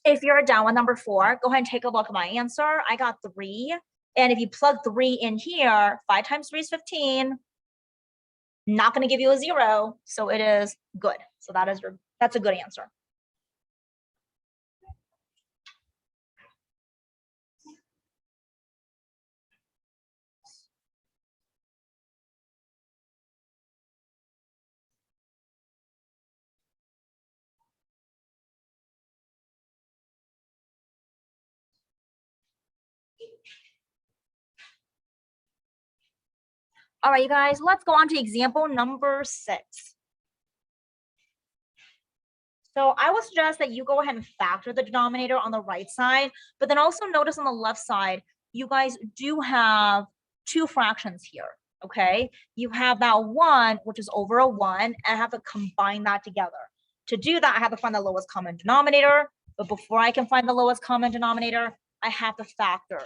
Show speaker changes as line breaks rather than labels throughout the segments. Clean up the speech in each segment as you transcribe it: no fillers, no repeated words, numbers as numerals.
If you're down with number 4, go ahead and take a look at my answer. I got 3. And if you plug 3 in here, 5 times 3 is 15. Not going to give you a 0. So it is good. So that's a good answer. All right, you guys, let's go on to example number 6. So I would suggest that you go ahead and factor the denominator on the right side, but then also notice on the left side, you guys do have 2 fractions here, okay? You have that 1, which is over a 1, and I have to combine that together. To do that, I have to find the lowest common denominator, but before I can find the lowest common denominator, I have to factor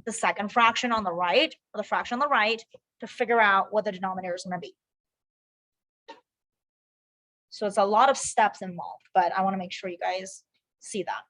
the second fraction on the right, or the fraction on the right, to figure out what the denominator is going to be. So it's a lot of steps involved, but I want to make sure you guys see that.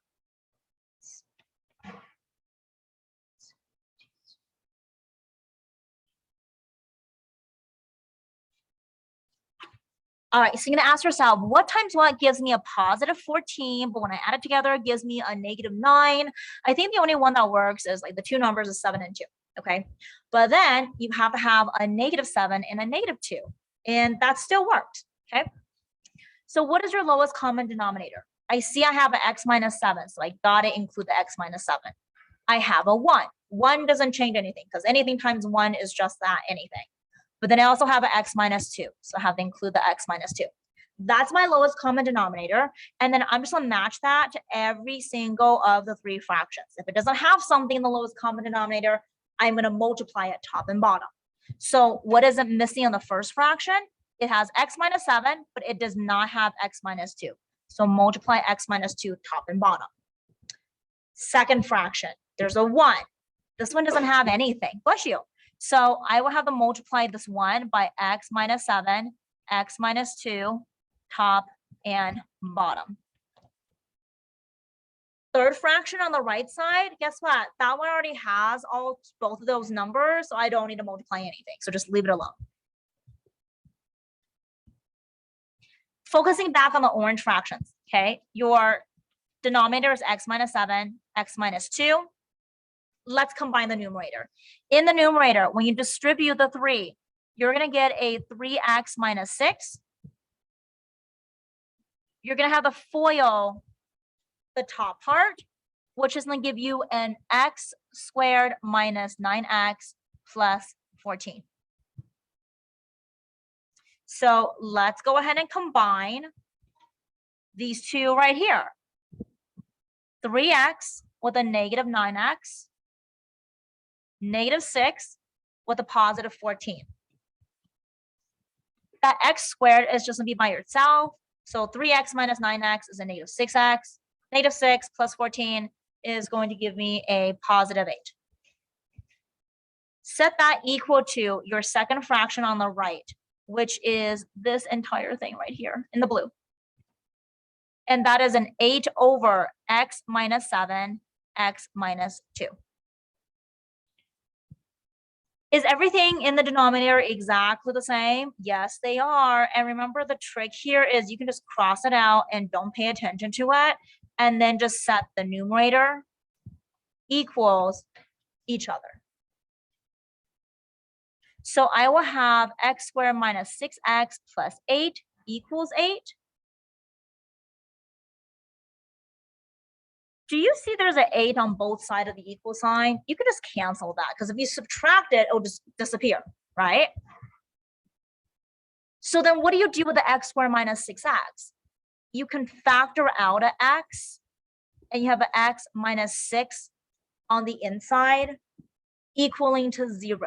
All right, so you're going to ask yourself, what times what gives me a positive 14, but when I add it together, it gives me a negative 9. I think the only one that works is like the 2 numbers is 7 and 2, okay? But then you have to have a negative 7 and a negative 2, and that still works, okay? So what is your lowest common denominator? I see I have an x minus 7, so I got to include the x minus 7. I have a 1. 1 doesn't change anything because anything times 1 is just that, anything. But then I also have an x minus 2, so I have to include the x minus 2. That's my lowest common denominator, and then I'm just going to match that to every single of the 3 fractions. If it doesn't have something in the lowest common denominator, I'm going to multiply it top and bottom. So what is it missing in the first fraction? It has x minus 7, but it does not have x minus 2. So multiply x minus 2 top and bottom. Second fraction, there's a 1. This one doesn't have anything. Bless you. So I will have to multiply this 1 by x minus 7, x minus 2, top and bottom. Third fraction on the right side, guess what? That one already has both of those numbers, so I don't need to multiply anything. So just leave it alone. Focusing back on the orange fractions, okay? Your denominator is x minus 7, x minus 2. Let's combine the numerator. In the numerator, when you distribute the 3, you're going to get a 3x minus 6. You're going to have to FOIL the top part, which is going to give you an x squared minus 9x plus 14. So let's go ahead and combine these 2 right here. 3x with a negative 9x, negative 6 with a positive 14. That x squared is just going to be by itself. So 3x minus 9x is a negative 6x. Negative 6 plus 14 is going to give me a positive 8. Set that equal to your second fraction on the right, which is this entire thing right here in the blue. And that is an 8 over x minus 7, x minus 2. Is everything in the denominator exactly the same? Yes, they are. And remember, the trick here is you can just cross it out and don't pay attention to it. And then just set the numerator equals each other. So I will have x squared minus 6x plus 8 equals 8. Do you see there's an 8 on both sides of the equal sign? You can just cancel that because if you subtract it, it'll just disappear, right? So then what do you do with the x squared minus 6x? You can factor out an x, and you have an x minus 6 on the inside, equaling to 0.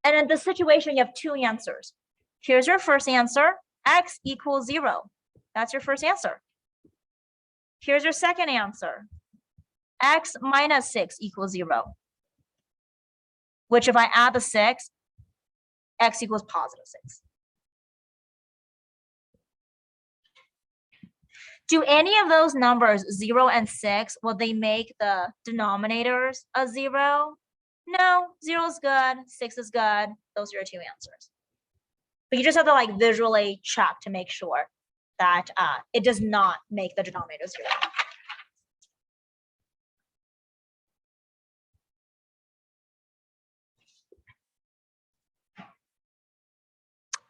And in this situation, you have 2 answers. Here's your first answer, x equals 0. That's your first answer. Here's your second answer, x minus 6 equals 0. Which if I add the 6, x equals positive 6. Do any of those numbers, 0 and 6, will they make the denominators a 0? No, 0 is good, 6 is good. Those are your two answers. But you just have to like visually check to make sure that it does not make the denominator 0.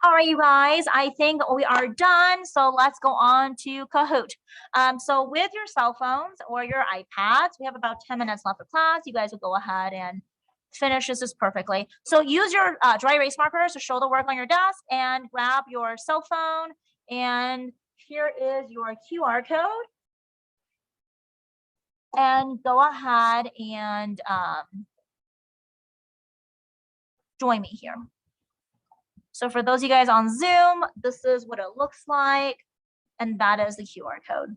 All right, you guys, I think we are done. So let's go on to Kahoot. So with your cell phones or your iPads, we have about 10 minutes left of class. You guys will go ahead and finish this perfectly. So use your dry erase markers to show the work on your desk and grab your cell phone. And here is your QR code. And go ahead and join me here. So for those of you guys on Zoom, this is what it looks like, and that is the QR code.